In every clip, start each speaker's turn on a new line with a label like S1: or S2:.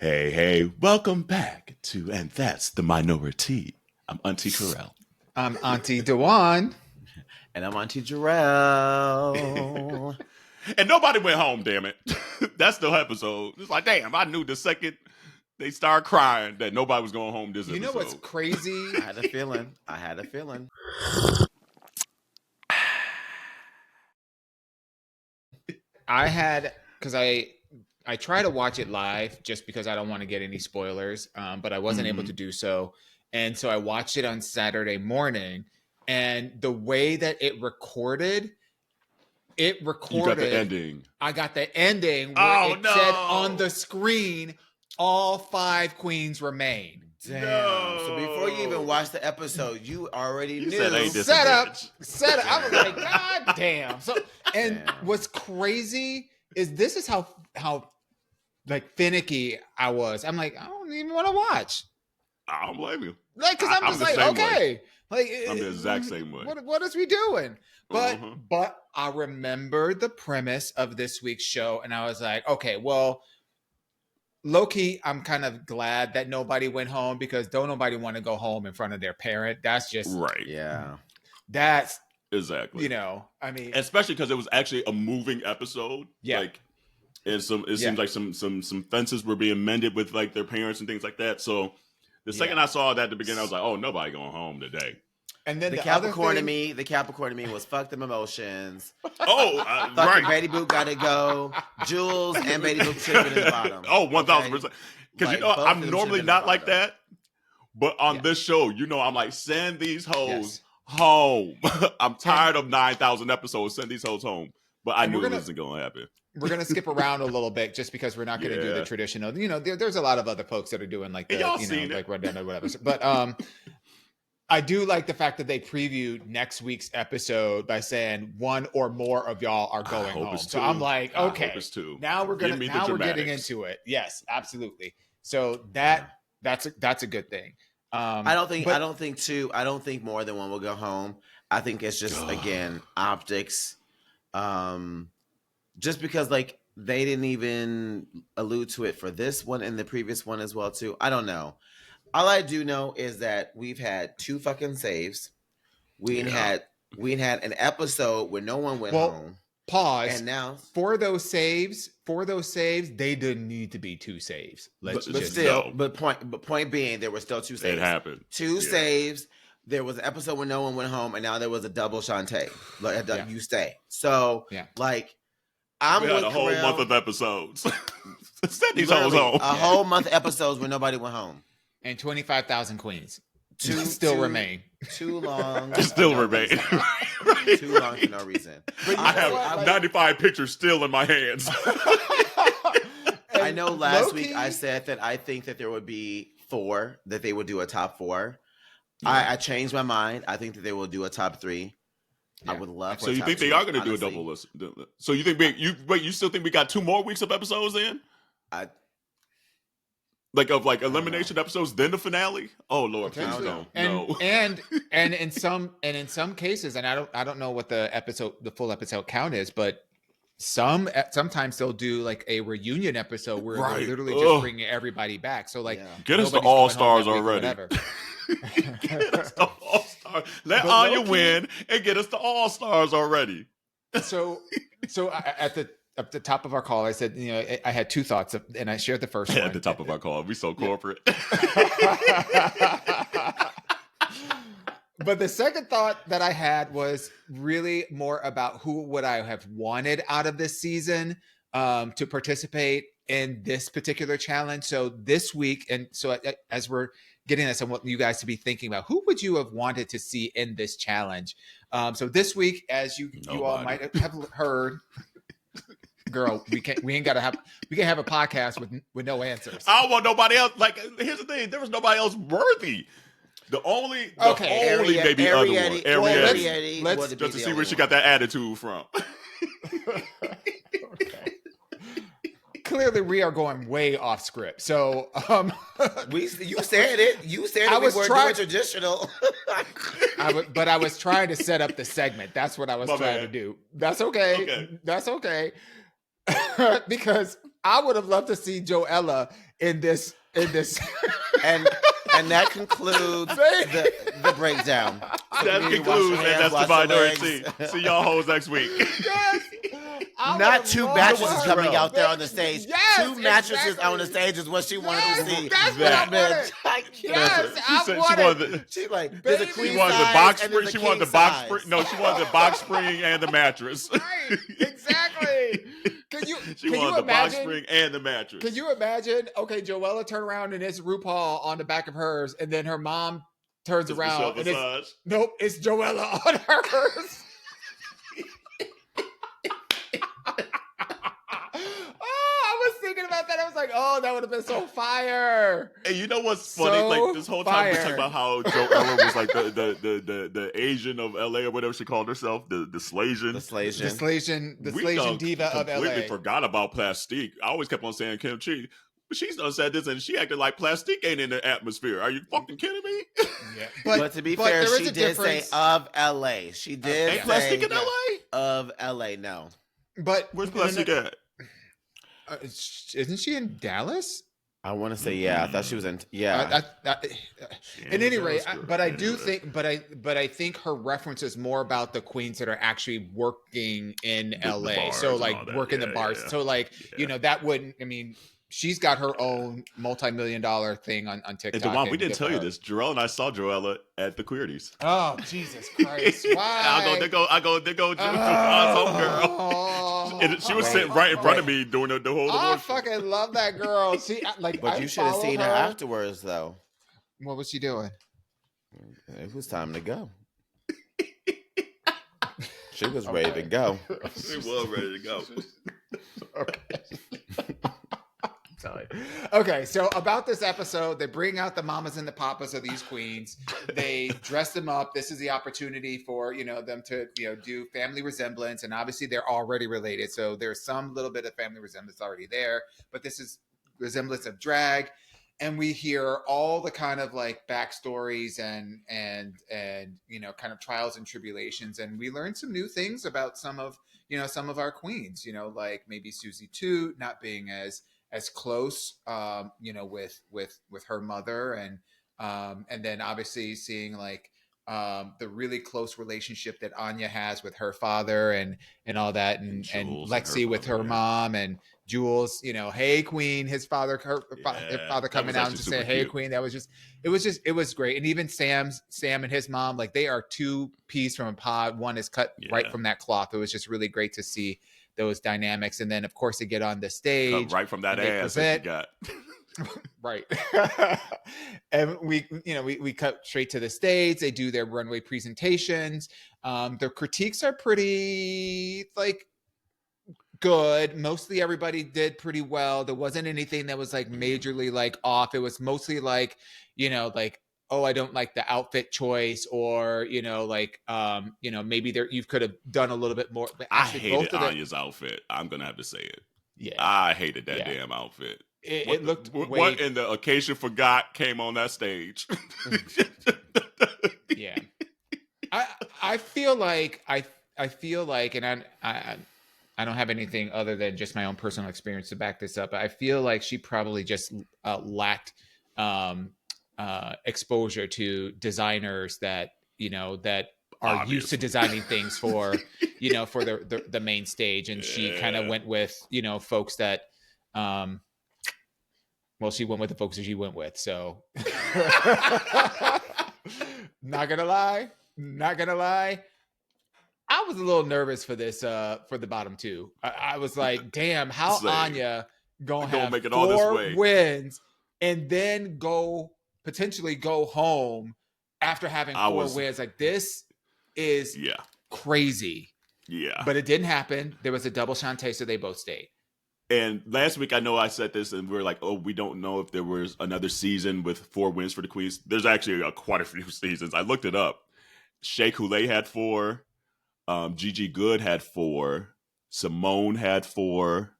S1: Hey, welcome back to And That's the Minority. I'm Auntie Terrell.
S2: I'm Auntie Dewan.
S3: And I'm Auntie Jarrell.
S1: And nobody went home, damn it. That's the episode. It's like, damn, I knew the second they started crying that nobody was going home this episode.
S2: You know what's crazy?
S3: I had a feeling.
S2: Because I try to watch it live just because I don't want to get any spoilers, but I wasn't able to do so. And so I watched it on Saturday morning, and the way that it recorded. You got
S1: the ending.
S2: I got the ending where it said on the screen, all 5 queens remain.
S3: Damn.
S1: No.
S3: So before you even watched the episode, you already knew.
S1: Said, hey,
S2: Set up. I was like, God damn. So, and what's crazy is this is how like finicky I was. I'm like, I don't even want to watch.
S1: I don't blame you.
S2: Like, because I'm just like, okay. Like,
S1: I'm the exact same way.
S2: What is we doing? But I remembered the premise of this week's show, and I was like, okay, well, low-key, I'm kind of glad that nobody went home, because don't nobody want to go home in front of their parent. That's just
S1: right.
S3: Yeah.
S2: That's
S1: exactly.
S2: I mean,
S1: especially because it was actually a moving episode.
S2: Yeah.
S1: Like, it seems like some fences were being mended with like their parents and things like that. So the second I saw that at the beginning, I was like, oh, nobody going home today.
S2: And then
S3: the Capricorn in me was fuck them emotions.
S1: Oh,
S3: fucking Betty Boop gotta go. Jules and Betty Boop should have been in the bottom.
S1: Oh, 1,000%. Because I'm normally not like that, but on this show, I'm like, send these hoes home. I'm tired of 9,000 episodes. Send these hoes home. But I knew it wasn't going to happen.
S2: We're going to skip around a little bit just because we're not going to do the traditional. There's a lot of other folks that are doing like the, like rundown or whatever. But I do like the fact that they previewed next week's episode by saying one or more of y'all are going home. So I'm like, okay, now we're getting into it. Yes, absolutely. So that's a good thing.
S3: I don't think more than one will go home. I think it's just again optics. Just because like they didn't even allude to it for this one and the previous one as well too. I don't know. All I do know is that we've had 2 fucking saves. We had an episode where no one went home.
S2: Pause.
S3: And now
S2: for those saves, they didn't need to be 2 saves.
S3: But point being, there were still 2 saves.
S1: It happened.
S3: 2 saves. There was an episode where no one went home, and now there was a double Shantae. You stay. So like.
S1: We had a whole month of episodes. Send these hoes home.
S3: A whole month of episodes where nobody went home.
S2: And 25,000 queens. Still remain.
S3: Too long.
S1: Still remain.
S3: Too long for no reason.
S1: I have 95 pictures still in my hands.
S3: I know last week I said that I think that there would be 4, that they would do a top 4. I changed my mind. I think that they will do a top 3. I would love.
S1: So you think they are going to do a double list? So you think you still think we got 2 more weeks of episodes in? Elimination episodes, then the finale. Oh Lord, please don't.
S2: And in some cases, and I don't know what the full episode count is, but sometimes they'll do like a reunion episode where they're literally just bringing everybody back. So like,
S1: get us to All Stars already. Get us to All Stars. Let Anya win and get us to All Stars already.
S2: So at the top of our call, I said, I had 2 thoughts, and I shared the first one.
S1: At the top of our call, we so corporate.
S2: But the second thought that I had was really more about who would I have wanted out of this season to participate in this particular challenge. So this week, and so as we're getting this, I want you guys to be thinking about who would you have wanted to see in this challenge. So this week, as you all might have heard, girl, we can't have a podcast with no answers.
S1: I don't want nobody else. Like, here's the thing: there was nobody else worthy. The only maybe other one, Ariette.
S2: Let's
S1: just to see where she got that attitude from.
S2: Okay. Clearly, we are going way off script. So,
S3: you said it. You said it. We were doing traditional.
S2: But I was trying to set up the segment. That's what I was trying to do. That's okay. That's okay. Because I would have loved to see Joella in this.
S3: And that concludes the breakdown. So
S1: that concludes, and that's the minority. See y'all hoes next week.
S2: Yes.
S3: Not two mattresses coming out there on the stage.
S2: Yes,
S3: two mattresses on the stage is what she wanted to see.
S2: That's what I wanted.
S3: She like
S2: there's a
S3: queen
S1: she wanted
S3: size
S1: the box
S3: and
S1: spring.
S3: there's a
S1: She wanted the
S3: king
S1: box
S3: size.
S1: spring. No, she wanted the box spring and the mattress.
S2: Right, exactly.
S1: She wanted the box spring and the mattress.
S2: Can you imagine? Okay, Joella turned around and it's RuPaul on the back of hers, and then her mom turns around and it's Joella on hers. Thinking about that, I was like, "Oh, that would have been so fire!"
S1: And you know what's funny?
S2: So
S1: like this whole time we talking about how Joella was like the Asian of LA or whatever she called herself, the Slasian
S2: diva of LA.
S1: Completely forgot about Plastique. I always kept on saying Kim Chi. She's done said this, and she acted like Plastique ain't in the atmosphere. Are you fucking kidding me?
S2: Yeah,
S3: but to be fair, she did say of LA. She did
S1: ain't Plastique in LA?
S3: Of LA, no.
S2: But
S1: where's Plastique at?
S2: Isn't she in Dallas?
S3: I want to say yeah. I thought she was in
S2: at any rate, I think her reference is more about the queens that are actually working in LA. So like working the bars. So like that wouldn't. I mean, she's got her own multi-million-dollar thing on TikTok.
S1: And Devon, we didn't tell you this. Jarrell and I saw Joella at the Queerties.
S2: Oh Jesus Christ! Why?
S1: I go. Javon's homegirl. And she was sitting right in front of me doing the whole.
S2: I fucking love that girl.
S3: But you should have seen her afterwards, though.
S2: What was she doing?
S3: It was time to go. She was ready to go.
S1: She was ready to go.
S2: Okay. Okay, so about this episode, they bring out the mamas and the papas of these queens. They dress them up. This is the opportunity for them to do family resemblance, and obviously they're already related, so there's some little bit of family resemblance already there. But this is resemblance of drag, and we hear all the kind of like backstories and kind of trials and tribulations, and we learn some new things about some of our queens. Like maybe Susie Toot not being as close, with her mother, and then obviously seeing like the really close relationship that Anya has with her father and all that, and Lexi with her mom, and Jules, hey queen, his father coming out and just saying, hey queen. That was it was great. And even Sam and his mom, like they are two peas from a pod. One is cut right from that cloth. It was just really great to see those dynamics. And then of course they get on the stage
S1: cut right from that ass that you got.
S2: Right. And we cut straight to the stage. They do their runway presentations. Their critiques are pretty like good. Mostly everybody did pretty well. There wasn't anything that was like majorly like off. It was mostly like, oh, I don't like the outfit choice, or maybe you could have done a little bit more. But
S1: I hated Anya's outfit. I'm gonna have to say it.
S2: Yeah,
S1: I hated that damn outfit.
S2: It looked
S1: what in the occasion forgot came on that stage.
S2: Yeah, I feel like, and I don't have anything other than just my own personal experience to back this up. But I feel like she probably just lacked exposure to designers that are used to designing things for for the main stage, and she kind of went with folks that she went with the folks that she went with. So not gonna lie, I was a little nervous for this for the bottom two. I was like, damn, how Anya gonna have
S1: make it
S2: 4
S1: all this way.
S2: wins and then potentially go home after having 4 wins. Like, this is crazy.
S1: Yeah.
S2: But it didn't happen. There was a double Shantae, so they both stayed.
S1: And last week, I know I said this, and we were like, oh, we don't know if there was another season with 4 wins for the queens. There's actually quite a few seasons. I looked it up. Shea Coulee had 4. Gigi Good had 4. Simone had 4.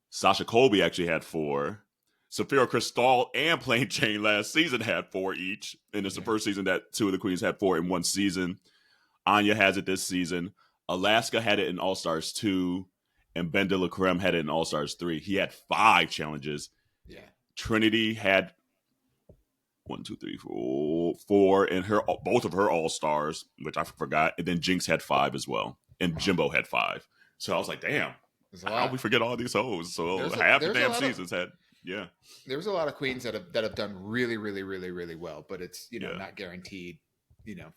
S1: Sasha Colby actually had 4. Safira Cristal and Plain Jane last season had 4 each. And it's the first season that 2 of the queens had 4 in one season. Anya has it this season. Alaska had it in All-Stars 2. And Ben de la Creme had it in All-Stars 3. He had 5 challenges.
S2: Yeah.
S1: Trinity had 4, and both of her all stars, which I forgot, and then Jinx had 5 as well, and Jimbo had 5. So I was like, damn, how we forget all these hoes? So half the damn seasons had, yeah.
S2: There's a lot of queens that have done really, really, really, really well, but it's not guaranteed,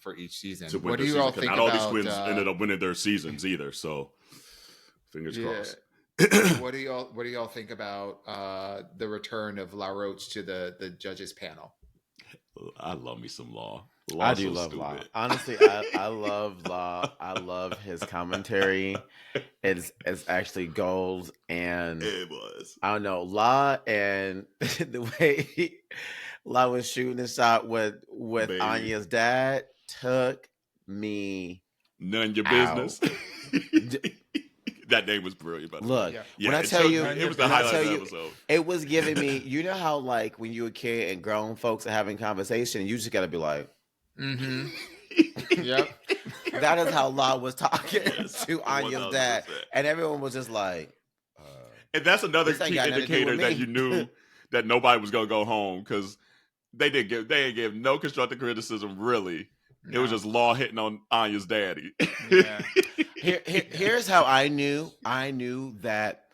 S2: for each season. What do you all think
S1: not
S2: about?
S1: All these queens ended up winning their seasons either. So fingers crossed.
S2: What do y'all think about the return of La Roche to the judges panel?
S1: I love me some Law.
S3: I do love Law. Honestly, I love Law. I love his commentary. It's actually gold, and
S1: it was.
S3: I don't know, Law and the way Law was shooting the shot with Anya's dad took me.
S1: None your business. That name was brilliant.
S3: Look, when I tell you, it was the highlight of the episode. It was giving me, how like when you're a kid and grown folks are having conversation, you just gotta be like,
S2: mm-hmm. Yep.
S3: That is how Law was talking to Anya's dad, and everyone was just like.
S1: And that's another key indicator that you knew that nobody was gonna go home, because they didn't give no constructive criticism really. No. It was just Law hitting on Anya's daddy.
S2: Yeah.
S3: Here's how I knew that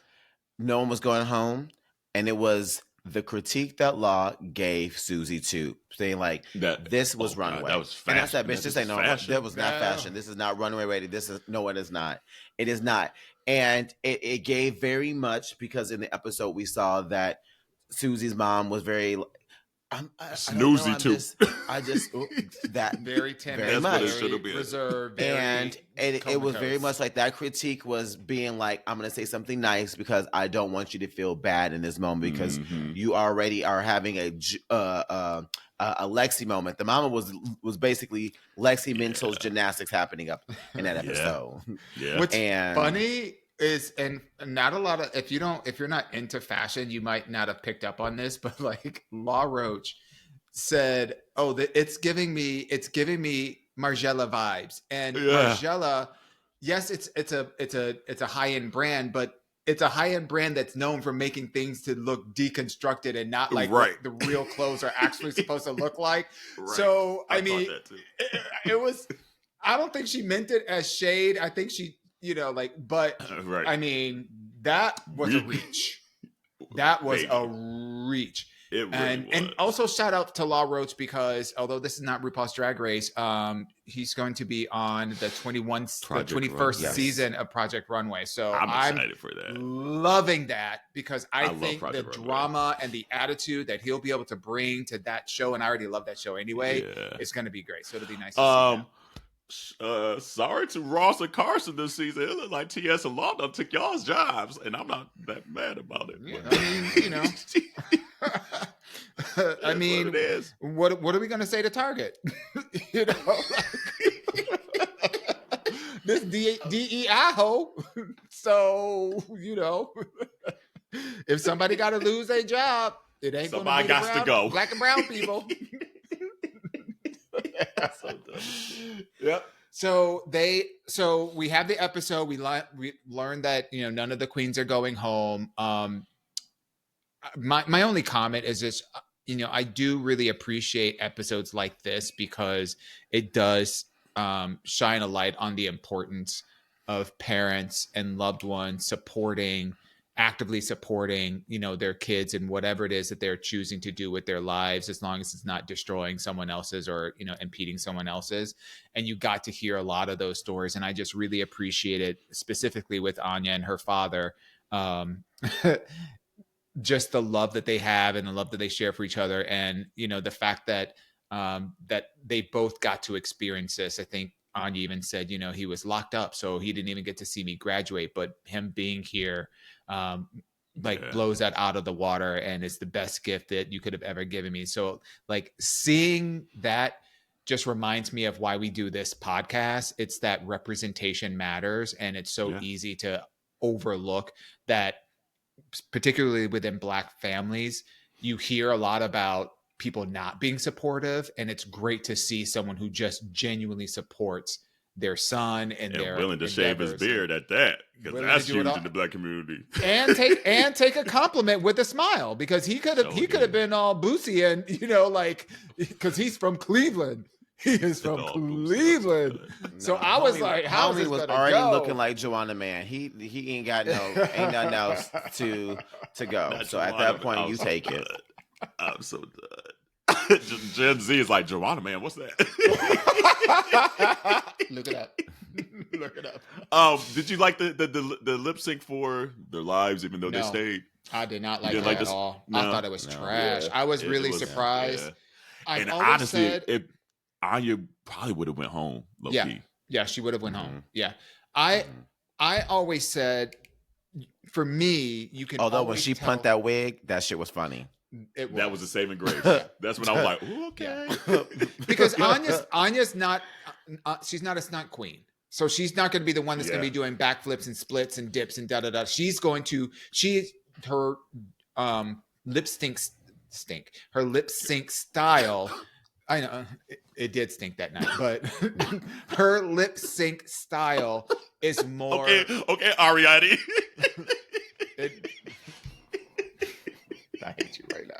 S3: no one was going home, and it was the critique that Law gave Susie too, saying like this was runway.
S1: That was fashion.
S3: And I said, bitch, this ain't no fashion. That was not fashion. This is not runway ready. It is not. It is not. And it gave very much, because in the episode we saw that Susie's mom was very
S1: snoozy too.
S3: That
S2: very timid,
S3: very much
S2: reserved,
S3: and it was very much like that critique was being like, I'm going to say something nice because I don't want you to feel bad in this moment, because you already are having a Lexi moment. The mama was basically Lexi mental gymnastics happening up in that episode.
S1: Yeah.
S2: What's funny is, and not a lot of, if you're not into fashion, you might not have picked up on this, but like La Roche said, "Oh, it's giving me Margiela vibes." And Margiela, yes, it's a high end brand, but it's a high end brand that's known for making things to look deconstructed and not like what the real clothes are actually supposed to look like. Right. So I mean, it was. I don't think she meant it as shade. I think she. But I mean, that was a reach. That was a reach.
S1: It really was.
S2: And also shout out to La Roche, because although this is not RuPaul's Drag Race, he's going to be on the 21st season of Project Runway. So I'm
S1: excited for that.
S2: Loving that, because I think the drama and the attitude that he'll be able to bring to that show, and I already love that show anyway, it's going to be great. So it'll be nice to see that.
S1: Sorry to Ross and Carson this season. It looked like TS and Law took y'all's jobs, and I'm not that mad about it.
S2: Yeah, I mean, what are we going to say to Target? This DEI hoe. So if somebody got to lose their job, it ain't
S1: somebody got to go.
S2: Black and brown people.
S3: So dumb.
S2: Yep. So we have the episode. We learned that none of the queens are going home. My only comment is just I do really appreciate episodes like this, because it does shine a light on the importance of parents and loved ones actively supporting their kids and whatever it is that they're choosing to do with their lives, as long as it's not destroying someone else's or impeding someone else's. And you got to hear a lot of those stories, and I just really appreciate it, specifically with Anya and her father, just the love that they have and the love that they share for each other, and the fact that that they both got to experience this. I think Anya even said he was locked up, so he didn't even get to see me graduate, but him being here blows that out of the water, and it's the best gift that you could have ever given me. So like seeing that just reminds me of why we do this podcast. It's that representation matters, and it's so easy to overlook that, particularly within Black families. You hear a lot about people not being supportive, and it's great to see someone who just genuinely supports their son and their
S1: willing to shave his beard at that, because that's huge in the Black community.
S2: And take a compliment with a smile, because he could have been all boozy and because he's from Cleveland. He is from Cleveland. So I was like, how is this
S3: was
S2: gonna
S3: already
S2: go?
S3: looking like Joanna Man. He ain't got ain't nothing else to go.
S1: Not
S3: so at that point, you take it.
S1: I'm so done. Gen Z is like, Joanna Man, what's that?
S2: Look it up. Look it
S1: up. Did you like the lip sync for Their Lives, even though they stayed?
S2: I did not like that at all. No, I thought it was trash.
S1: Yeah,
S2: I was really surprised.
S1: Yeah. And honestly, Anya probably would have went home. Low-key.
S2: Yeah, she would have went home. Yeah, I always said, for me, you can.
S3: Although when she punt that wig, that shit was funny.
S1: That was a saving grace. That's when I was like, ooh, okay.
S2: Yeah. Because Anya's not. She's not a stunt queen. So she's not going to be the one that's going to be doing backflips and splits and dips and da-da-da. Her lip sync. Her lip sync style. I know it did stink that night, but her lip sync style is more.
S1: Okay, Ariadne.
S2: I hate you right now.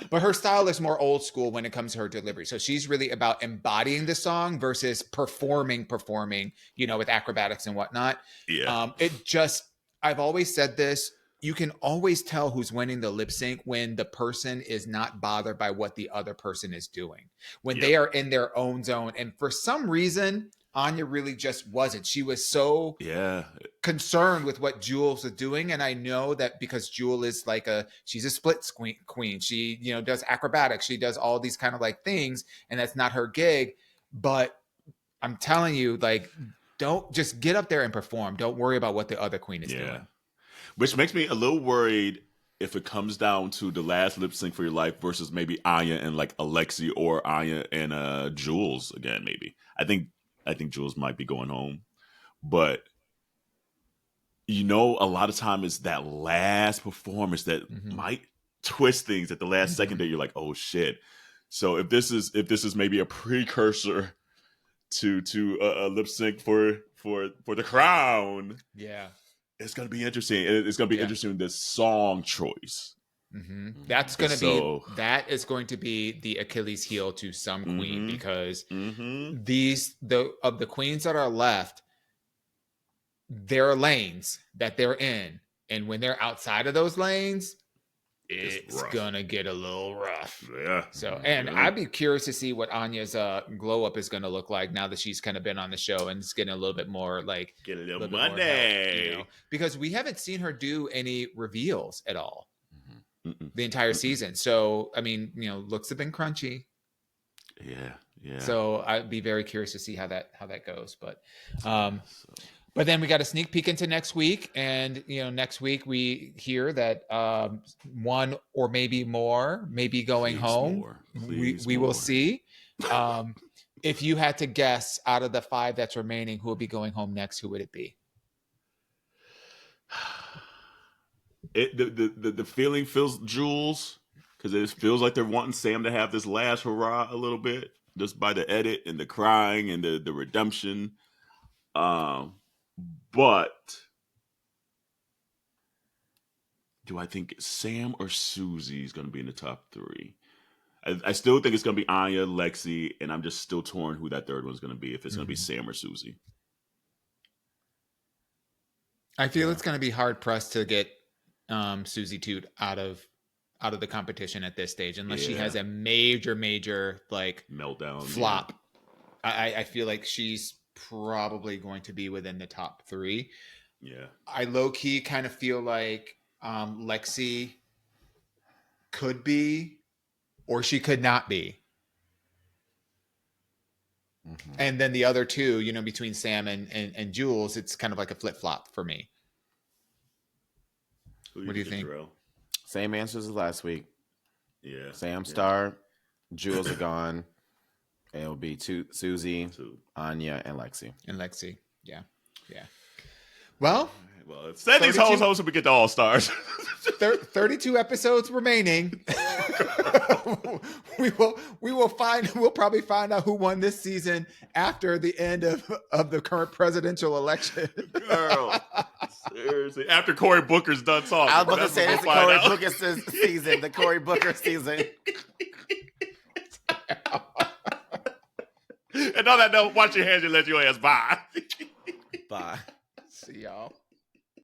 S2: But her style is more old school when it comes to her delivery. So she's really about embodying the song versus performing, with acrobatics and whatnot.
S1: Yeah.
S2: I've always said this. You can always tell who's winning the lip sync when the person is not bothered by what the other person is doing. When they are in their own zone. And for some reason, Anya really just wasn't. She was so concerned with what Jules was doing. And I know that because Jewel is she's a split queen. She, does acrobatics. She does all these kind of things. And that's not her gig. But I'm telling you, don't just get up there and perform. Don't worry about what the other queen is doing.
S1: Which makes me a little worried if it comes down to the last lip sync for your life versus maybe Anya and Alexi, or Anya and Jules again. Maybe I think Jules might be going home, but a lot of time it's that last performance that might twist things at the last second that you're like, oh shit. So if this is maybe a precursor to a lip sync for the crown, it's going to be interesting. It's going to be interesting, this song choice.
S2: Mm-hmm. That is going to be the Achilles heel to some queen, because of the queens that are left, there are lanes that they're in. And when they're outside of those lanes, it's gonna get a little rough.
S1: Yeah.
S2: So, and I'd be curious to see what Anya's glow up is going to look like now that she's kind of been on the show and it's getting a little bit more
S1: get a little money,
S2: help, because we haven't seen her do any reveals at all the entire season. So, I mean, looks have been crunchy.
S1: Yeah.
S2: So I'd be very curious to see how that goes. But then we got a sneak peek into next week, and next week we hear that one or maybe more may be going home. We will see. If you had to guess out of the 5 that's remaining, who would be going home next? Who would it be?
S1: The feeling feels Jules, because it feels like they're wanting Sam to have this last hurrah a little bit, just by the edit and the crying and the redemption. But do I think Sam or Susie is going to be in the top 3? I still think it's going to be Anya, Lexi, and I'm just still torn who that third one's going to be, if it's going to be Sam or Susie.
S2: I feel it's going to be hard pressed to get Susie Toot out of the competition at this stage, unless she has a major
S1: meltdown
S2: flop. I feel like she's probably going to be within the top 3.
S1: Yeah.
S2: I low-key kind of feel like Lexi could be, or she could not be. And then the other 2, between Sam and Jules, it's kind of like a flip-flop for me. What do you think?
S3: Same answers as last week.
S1: Yeah.
S3: Sam Star, Jules are gone. And it'll be Susie, Anya, and Lexi.
S2: Yeah. Well,
S1: send these hoes so we get the All-Stars.
S2: 32 episodes remaining. We'll probably find out who won this season after the end of the current presidential election.
S1: Girl, seriously. After Cory Booker's done talking.
S3: I was about to say it's the Cory Booker season. The Cory Booker season.
S1: And on that note, wash your hands and let your ass. Bye.
S3: Bye.
S2: See y'all.